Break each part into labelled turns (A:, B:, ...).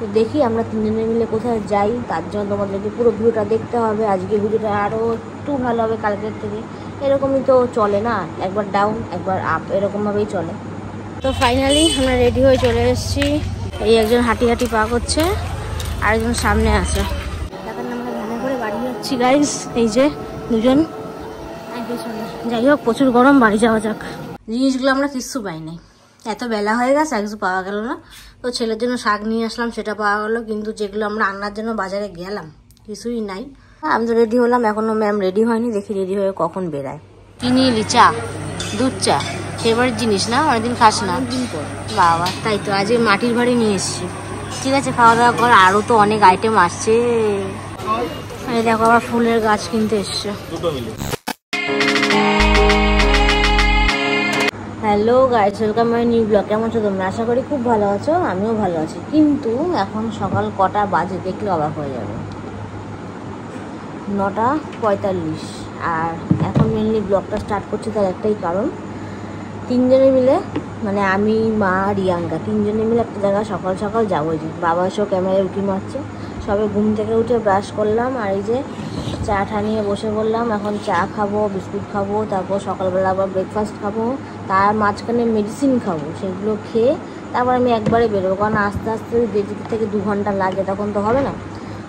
A: তো দেখি আমরা তিনজনে মিলে কোথায় যাই, তার জন্য তোমাদেরকে পুরো ভিডিওটা দেখতে হবে। আজকে ভিডিওটা আরও একটু ভালো হবে কালকের থেকে। এরকমই তো চলে না, একবার ডাউন একবার আপ, এরকমভাবেই চলে। তো ফাইনালি আমরা রেডি হয়ে চলে এসেছি। এই একজন হাঁটি হাঁটি পা করছে, আরেকজন সামনে আছে। এখন আমরা ভ্যানে করে বাড়ি যাচ্ছি গাইস, এই যে দুজন। যাই হোক, প্রচুর গরম, বাড়ি যাওয়া যাক। জিনিসগুলো আমরা কিচ্ছু পাই নাই, এত বেলা হয়ে গেছে, কিছু পাওয়া গেল না। তো ছেলের জন্য শাক নিয়ে আসলাম, সেটা পাওয়া গেলো, কিন্তু যেগুলো আমরা রান্নার জন্য বাজারে গেলাম কিছুই নাই। আমি তো রেডি হলাম, এখনো ম্যাম রেডি হয়নি, দেখি রেডি হয়ে কখন বেরায়। কি নিয়ে এলি? চা, দুধ চা, ফেভারিট জিনিস না, অনেকদিন খাস না। বাবা, তাই তো আজ মাটির বাড়ি নিয়ে এসছি। ঠিক আছে, খাওয়া দাওয়া কর, আরও তো অনেক আইটেম আসছে। এই দেখো আবার ফুলের গাছ কিনতে এসছে। Hello guys, welcome my new blog. কেমন আছো তোমরা? আশা করি খুব ভালো আছো, আমিও ভালো আছি। কিন্তু এখন সকাল কটা বাজে দেখলে অবাক হয়ে যাবে, 9:45। আর এখন মেনলি ব্লগটা স্টার্ট করছি তার একটাই কারণ, তিনজনে মিলে, মানে আমি, মা, রিয়াঙ্কা, তিনজনে মিলে একটা জায়গায় সকাল সকাল যাবো। যে বাবা এসেও ক্যামেরায় উঠি মারছে। সবে ঘুম থেকে উঠে ব্রাশ করলাম, আর এই যে চা ঠা নিয়ে বসে পড়লাম। এখন চা খাবো, বিস্কুট খাবো, তারপর সকালবেলা আবার ব্রেকফাস্ট খাবো, তার মাঝখানে মেডিসিন খাবো। সেগুলো খেয়ে তারপর আমি একবারে বেরোবো, কারণ আস্তে আস্তে যেতে থেকে 2 ঘন্টা লাগে, তখন তো হবে না।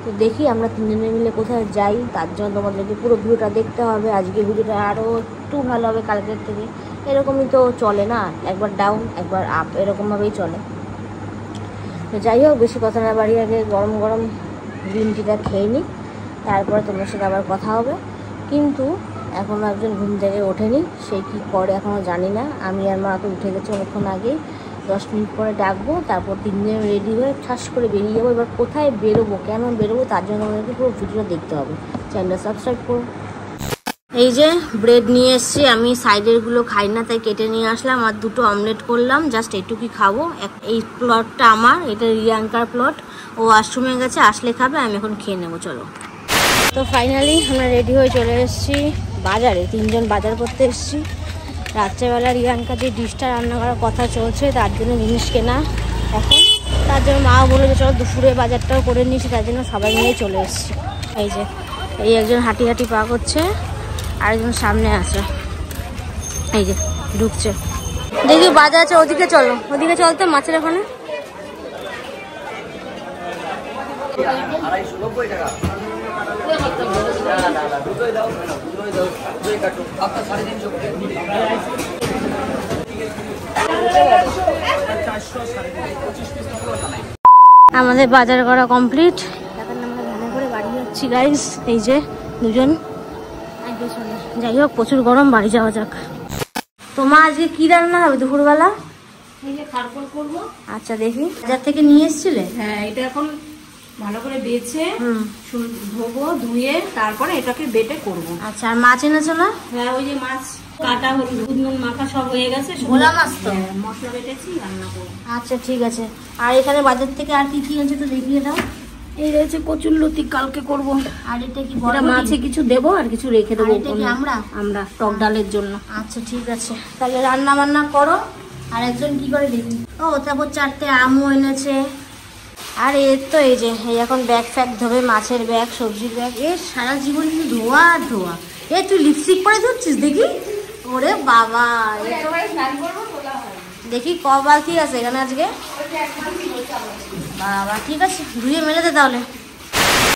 A: তো দেখি আমরা তিনজনে মিলে কোথায় যাই, তার জন্য তোমাদেরকে পুরো ভিডিওটা দেখতে হবে। আজকে ভিডিওটা আরও একটু ভালো হবে কালকের থেকে। এরকমই তো চলে না, একবার ডাউন একবার আপ, এরকমভাবেই চলে। তো যাই হোক, বেশি কথা না বাড়ি, আগে গরম গরম গ্রিন টিটা খেয়ে নিই, তারপরে তোমার সাথে আবার কথা হবে। কিন্তু এখনও একজন ঘুম থেকে ওঠেনি, সে কী করে এখনও জানি না। আমি আর মা তো উঠে গেছি অনেকক্ষণ আগেই, 10 মিনিট পরে ডাকবো, তারপর তিনজনে রেডি হয়ে ঠাস করে বেরিয়ে যাবো। এবার কোথায় বেরোবো, কেন বেরোবো, তার জন্য আমাদেরকে পুরো ভিডিওটা দেখতে হবে। চ্যানেলটা সাবস্ক্রাইব করো। এই যে ব্রেড নিয়ে এসছি, আমি সাইডেরগুলো খাই না, তাই কেটে নিয়ে আসলাম, আর 2টো অমলেট করলাম, জাস্ট এইটুকুই খাবো। এই প্লটটা আমার, এটা রিয়াঙ্কার প্লট, ও ওয়াশরুমে গেছে, আসলে খাবে, আমি এখন খেয়ে নেবো। চলো। তো ফাইনালি আমরা রেডি হয়ে চলে এসেছি বাজারে, তিনজন বাজার করতে এসেছি। রাত্রেবেলা রিয়াঙ্কা যে ডিশটা রান্না করার কথা চলছে, তার জন্য জিনিস কেনা এখন, তার জন্য মাও বলে যে চলো দুপুরে বাজারটাও করে নিয়েছি, তার জন্য সবাই মিলে চলে এসেছি। এই যে এই একজন হাঁটি হাঁটি পা করছে, আরেকজন সামনে আছে, এই যে ঢুকছে। দেখি বাজার আছে, ওদিকে চলো, ওদিকে চলতে, মাছের ওখানে। আমাদের বাজার করা কমপ্লিট, এখন আমরা ভ্যানে করে বাড়ি যাচ্ছি গাইস, এই যে দুজন। যাই হোক, প্রচুর গরম, বাড়ি যাওয়া যাক। তোমার আজকে কি রান্না হবে দুপুরবেলা?
B: এই যে খারকোল করবো।
A: আচ্ছা, দেখি বাজার থেকে নিয়ে এসেছিলে?
B: হ্যাঁ, এটা এখন ভালো করে বেছে ধোবো, ধুয়ে তারপরে এটাকে বেটে করব।
A: আচ্ছা, আর মাছ এনেছো না?
B: হ্যাঁ, ওই যে মাছ কাটা, হলুদ নুন মাখা সব হয়ে গেছে,
A: ভোলা মাছ তো।
B: মশলা বেটেছি, রান্না করবো।
A: আচ্ছা ঠিক আছে। আর এখানে বাজার থেকে আর কি কি আছে তো দেখিয়ে দাও।
B: এই রয়েছে কচুরলতি, কালকে করব।
A: আর এটা কি
B: মাছে কিছু দেবো আর কিছু রেখে দেবো
A: আমরা
B: টক ডালের জন্য।
A: আচ্ছা ঠিক আছে, তাহলে রান্না বান্না করো। আর একজন কি করে দেখি। ও, তারপর 4টে আমও এনেছে। আর এর তো এই যে এই এখন ব্যাগ ফ্যাগ ধোবে, মাছের ব্যাগ, সবজির ব্যাগ, এর সারা জীবন কিন্তু ধোয়া আর ধোয়া। এ তুই লিপস্টিক পরে ধরছিস দেখি? ওরে বাবা, দেখি ক বালতি আছে এখানে আজকে? বাবা, ঠিক আছে, ধুয়ে মেলে দে তাহলে।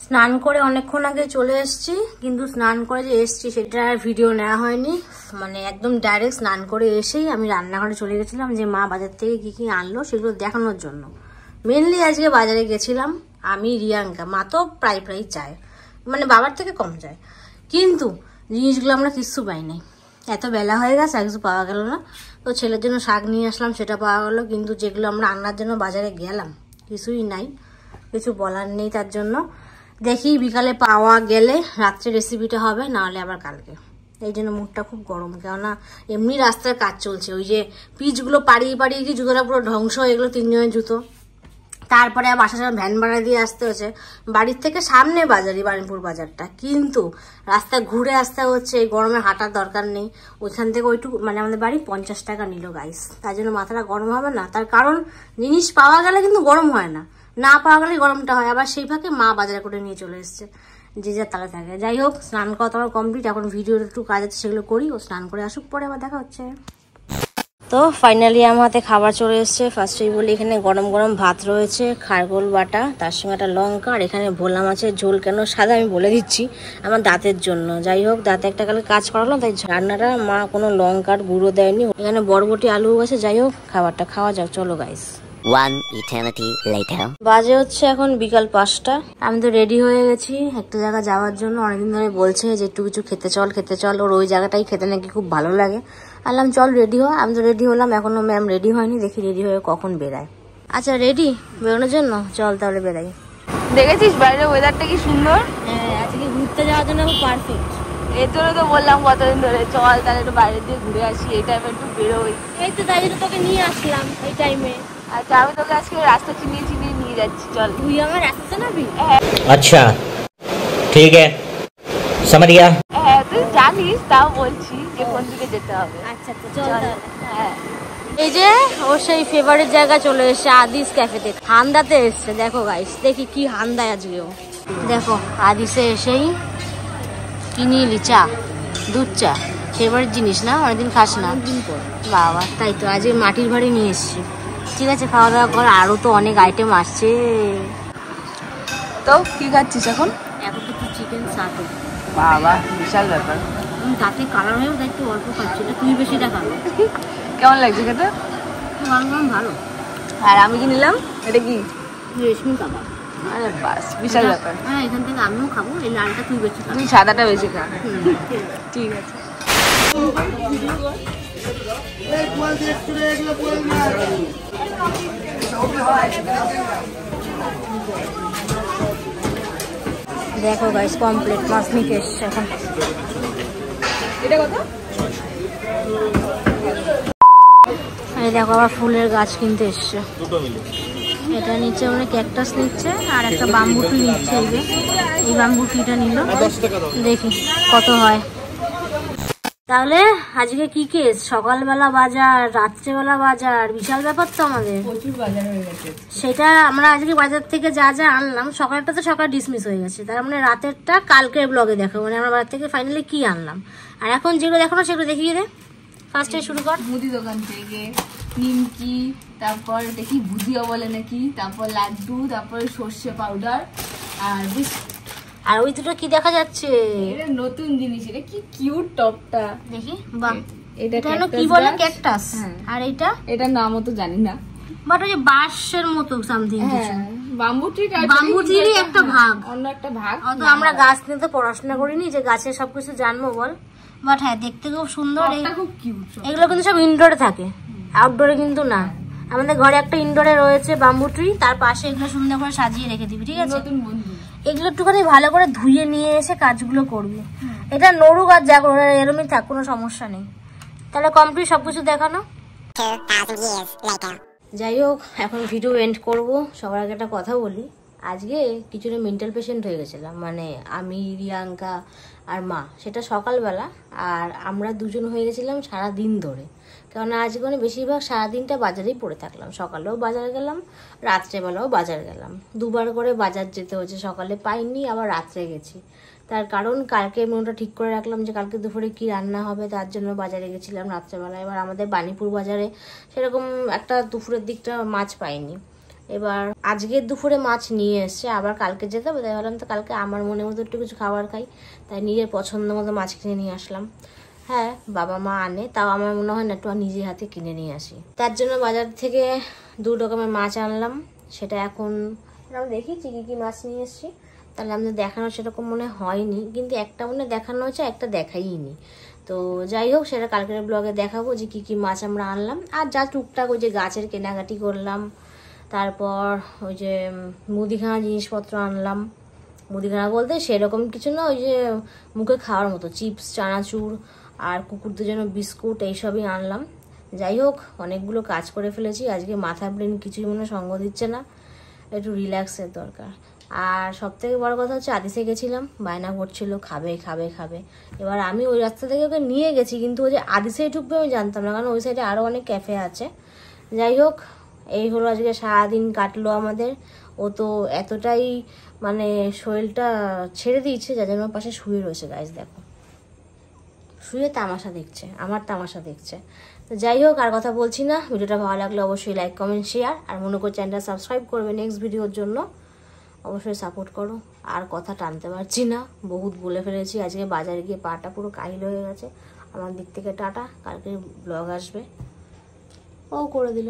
A: স্নান করে অনেকক্ষণ আগে চলে এসেছি, কিন্তু স্নান করে যে এসছি সেটা আর ভিডিও নেওয়া হয়নি। মানে একদম ডাইরেক্ট স্নান করে এসেই আমি রান্নাঘরে চলে গেছিলাম, যে মা বাজার থেকে কি কি আনলো সেগুলো দেখানোর জন্য। মেনলি আজকে বাজারে গেছিলাম আমি, রিয়াঙ্কা, মা তো প্রায় যায়, মানে বাবার থেকে কম যায়, কিন্তু জিনিসগুলো আমরা কিচ্ছু পাই নাই, এত বেলা হয়ে গেছে, কিছু পাওয়া গেল না। তো ছেলের জন্য শাক নিয়ে আসলাম, সেটা পাওয়া গেলো, কিন্তু যেগুলো আমরা রান্নার জন্য বাজারে গেলাম কিছুই নাই, কিছু বলার নেই। তার জন্য দেখি বিকালে পাওয়া গেলে রাত্রে রেসিপিটা হবে, নাহলে আবার কালকে। এই জন্য মুখটা খুব গরম, কেননা এমনি রাস্তার কাজ চলছে, ওই যে পিচগুলো পাড়িয়ে পাড়িয়ে কি জুতোটা পুরো ধ্বংস হয়ে গেলো, তিনজনের জুতো। তারপরে আর বাসা ভ্যান ভাড়া দিয়ে আসতে হচ্ছে, বাড়ির থেকে সামনে বাজারই বারিনপুর বাজারটা, কিন্তু রাস্তা ঘুরে আসতে হচ্ছে, এই গরমে হাঁটার দরকার নেই। ওইখান থেকে ওইটুকু মানে আমাদের বাড়ি 50 টাকা নিল গাইস, তার জন্য মাথাটা গরম হবে না। তার কারণ জিনিস পাওয়া গেলে কিন্তু গরম হয় না, না পাওয়া গেলে গরমটা হয়, আবার সেই ফাঁকে মা বাজার করে নিয়ে চলে এসছে, যে যার তালে থাকে। যাই হোক, স্নান করা তোমার কমপ্লিট, এখন ভিডিওর একটু কাজ আছে সেগুলো করি, ও স্নান করে আসুক, পরে আবার দেখা হচ্ছে। তো ফাইনালি আমার হাতে খাবার চলে এসছে। ফার্স্টেই বলি, এখানে গরম গরম ভাত রয়েছে, খারগোল বাটা, তার সঙ্গে একটা লঙ্কা, আর এখানে ভোলা মাছের ঝোল। কেন সাদা আমি বলে দিচ্ছি, আমার দাঁতের জন্য। যাই হোক, দাঁতে একটা কালে কাজ করালাম, তাই রান্নাটা মা কোনো লঙ্কার গুঁড়ো দেয়নি। এখানে বরবটি আলু আছে। যাই হোক, খাবারটা খাওয়া যাক, চলো গাইস।
C: One eternity later.
A: বাজে হচ্ছে এখন বিকাল 5টা। আমি তো রেডি হয়ে গেছি একটা জায়গা যাওয়ার জন্য। অনেকদিন ধরে বলছে যে একটু কিছু খেতে চল, ওর ওই জায়গাটাই খেতে নাকি খুব ভালো লাগে। আলাম চল রেডি হ। আমি তো রেডি হলাম, এখনো ম্যাম রেডি হয়নি, দেখি রেডি হয়ে কখন বেরায়। আচ্ছা রেডি বেরোনোর জন্য, চল তাহলে বেরাই।
B: দেখেছিস বাইরের ওয়েদারটা কি সুন্দর?
A: হ্যাঁ, আজকে ঘুরতে যাওয়ার জন্য খুব পারফেক্ট।
B: এই তোরে তো বললাম কতদিন ধরে চল তাহলে একটু বাইরে দিয়ে ঘুরে আসি, এই টাইমে একটু বেরোই।
A: এই তো তাই জন্য তোকে নিয়ে আসলাম এই টাইমে।
B: আচ্ছা, আমি তোকে আজকে রাস্তা চিনিয়ে নিয়ে যাচ্ছি, চল।
A: তুই আমার রাস্তা জানাবি?
C: अच्छा ठीक है समझ गया।
B: হ্যাঁ, তুই জানিস, তাও বলছি যে কোন দিকে যেতে হবে।
A: আচ্ছা তো চল তাহলে।
B: হ্যাঁ,
A: এই যে ওর সেই ফেভারিট জায়গা চলে এসছে, আদিস ক্যাফেতে। হান্দাতে এসছে, দেখো গাইস, দেখি কি হান্দায় আজকেও। দেখো আদিসে এসেই কিনে এলি চা, দুধ চা, ফেভারিট জিনিস না, অনেকদিন খাস না। বাবা, তাই তো আজকে মাটির ভাড়ি নিয়ে এসছি। ঠিক আছে, খাওয়া দাওয়া কর, আরো তো অনেক আইটেম আসছে।
B: তো কি খাচ্ছিস এখন?
A: এখন কিছু চিকেন সাথে।
B: বাবা, বিশাল ব্যাপার।
A: তাতে কালার হয়েও তাই একটু অল্প খাচ্ছি, তুই বেশিটা খাবো।
B: কেমন লাগছে খেতে?
A: ভালো।
B: আর আমি কি নিলাম? এটা কি?
A: রেশমি কাবাব।
B: আরে বাস, বিশাল ব্যাপার।
A: হ্যাঁ, এখান থেকে আমিও খাবো, এই লালটা তুই বেশি খাবি।
B: তুই সাদাটা বেশি খা। ঠিক আছে।
A: দেখো গাইস, কমপ্লিট মাছ নিতে এসছে এখন।
B: এটা কত?
A: এই দেখো, আবার ফুলের গাছ কিনতে এসছে। এটা নিচ্ছে, মানে ক্যাকটাস নিচ্ছে, আর একটা বাম্বু ট্রি নিচ্ছে। এই বাম্বু ট্রিটা নিল, দেখি কত হয়। তাহলে আজকে কি কেস, সকালবেলা বাজার, রাত্রেবেলা বাজার, বিশাল ব্যাপার তো আমাদের।
B: প্রচুর বাজার হয়ে গেছে।
A: সেটা আমরা আজকে বাজার থেকে যা যা আনলাম, সকালটা তো সকাল ডিসমিস হয়ে গেছে, তার মানে রাতেরটা কালকের ব্লগে দেখো, মানে আমরা বাজার থেকে ফাইনালি কি আনলাম। আর এখন যেগুলো দেখানো সেগুলো দেখিয়ে দে। ফার্স্টে শুরু কর।
B: মুদি দোকান থেকে নিমকি, তারপর দেখি ভুজিয়া বলে নাকি, তারপর লাড্ডু, তারপর সর্ষে পাউডার আর
A: আর ওই দুটো কি দেখা যাচ্ছে?
B: এটা নতুন জিনিস। এটা কি কিউট টপটা,
A: দেখি। বাহ,
B: এটা
A: কি বলে? ক্যাকটাস। আর এইটা
B: এটার নামও তো জানি না,
A: বাট ওই বাঁশের মতো সামথিং কিছু।
B: Bamboo tree.
A: বাম্বু ট্রিরই একটা ভাগ,
B: অন্য একটা ভাগ।
A: অত আমরা গাছ নিয়ে তো পড়াশোনা করিনি যে গাছের সবকিছু জানবো বল। বাট হ্যাঁ, দেখতে খুব সুন্দর।
B: খুব কিউট।
A: এগুলো কিন্তু সব ইনডোরে থাকে, আউটডোরে কিন্তু না। আমাদের ঘরে একটা ইনডোরে রয়েছে বাম্বু ট্রি, তার পাশে এগুলো সুন্দর করে সাজিয়ে রেখে দিবি, ঠিক আছে?
B: নতুন বন্ধু।
A: এগুলো একটুখানি ভালো করে ধুয়ে নিয়ে এসে কাজগুলো করবি। এটা নড়ু গাছ, যা করে এরমই থাক, কোনো সমস্যা নেই। তাহলে কমপ্লিট সবকিছু দেখানো।
C: 2000 years later.
A: যাই হোক, এখন ভিডিও এন্ড করব। সবার আগে একটা কথা বলি, আজকে কিছুটা মেন্টাল পেশেন্ট হয়ে গেছিলাম, মানে আমি, রিয়াঙ্কা আর মা, সেটা সকালবেলা। আর আমরা দুজন হয়ে গেছিলাম সারা দিন ধরে, কারণ আজকে মানে বেশিরভাগ সারাদিনটা বাজারেই পড়ে থাকলাম। সকালেও বাজার গেলাম, রাত্রেবেলাও বাজার গেলাম, দুবার করে বাজার যেতে হয়েছে। সকালে পাইনি, আবার রাত্রে গেছি। তার কারণ কালকে মেনুটা ঠিক করে রাখলাম যে কালকে দুপুরে কি রান্না হবে, তার জন্য বাজারে গেছিলাম রাত্রেবেলা। এবার আমাদের বাণীপুর বাজারে সেরকম একটা দুপুরের দিকটা মাছ পাইনি। এবার আজকের দুপুরে মাছ নিয়ে এসছে, আবার কালকে যেতে হবে। তাই ভাবলাম তো কালকে আমার মনের মতো একটু কিছু খাবার খাই, তাই নিজের পছন্দ মতো মাছ কিনে নিয়ে আসলাম। হ্যাঁ, বাবা মা আনে, তাও আমার মনে হয় না একটু নিজের হাতে কিনে নিয়ে আসি। তার জন্য বাজার থেকে 2 রকমের মাছ আনলাম। সেটা এখন আমরা দেখিয়েছি কি কি মাছ নিয়ে এসছি, তাহলে আমাদের দেখানো সেরকম মনে হয়নি, কিন্তু একটা মনে দেখানো হয়েছে, একটা দেখাইনি। তো যাই হোক, সেটা কালকের ব্লগে দেখাবো যে কি কি মাছ আমরা আনলাম। আর যা টুকটাক ওই যে গাছের কেনাকাটি করলাম, তারপর ওই যে মুদিখানা জিনিসপত্র আনলাম। মুদিখানা বলতে সেরকম কিছু না, ওই যে মুখে খাওয়ার মতো চিপস, চানাচুর আর কুকুরদের জন্য বিস্কুট, এইসবই আনলাম। যাই হোক, অনেকগুলো কাজ করে ফেলেছি আজকে, মাথা ব্রেন কিছুই মনে সঙ্গ দিচ্ছে না, একটু রিল্যাক্সের দরকার। আর সব থেকে বড় কথা হচ্ছে, আদিসে গেছিলাম, বায়না করছিল খাবে খাবে খাবে। এবার আমি ওই রাস্তা থেকে ওকে নিয়ে গেছি, কিন্তু ওই যে আদিসেই ঢুকবে আমি জানতাম না, কারণ ওই সাইডে আরও অনেক ক্যাফে আছে। যাই হোক, এই হলো আজকে সারাদিন কাটলো আমাদের। ও তো এতটাই মানে শরীরটা ছেড়ে দিয়েছে, যার জন্য পাশে শুয়ে রয়েছে গাইস। দেখো শুয়ে তামাশা দেখছে, আমার তামাশা দেখছে। তো যাই হোক, আর কথা বলছি না। ভিডিওটা ভালো লাগলে অবশ্যই লাইক কমেন্ট শেয়ার, আর মনে করে চ্যানেলটা সাবস্ক্রাইব করবে নেক্সট ভিডিওর জন্য। অবশ্যই সাপোর্ট করো। আর কথা টানতে পারছি না, বহুত বলে ফেলেছি। আজকে বাজারে গিয়ে পাটা পুরো কাহিল হয়ে গেছে। আমার দিক থেকে টাটা, কালকে ব্লগ আসবে। ও করে দিল।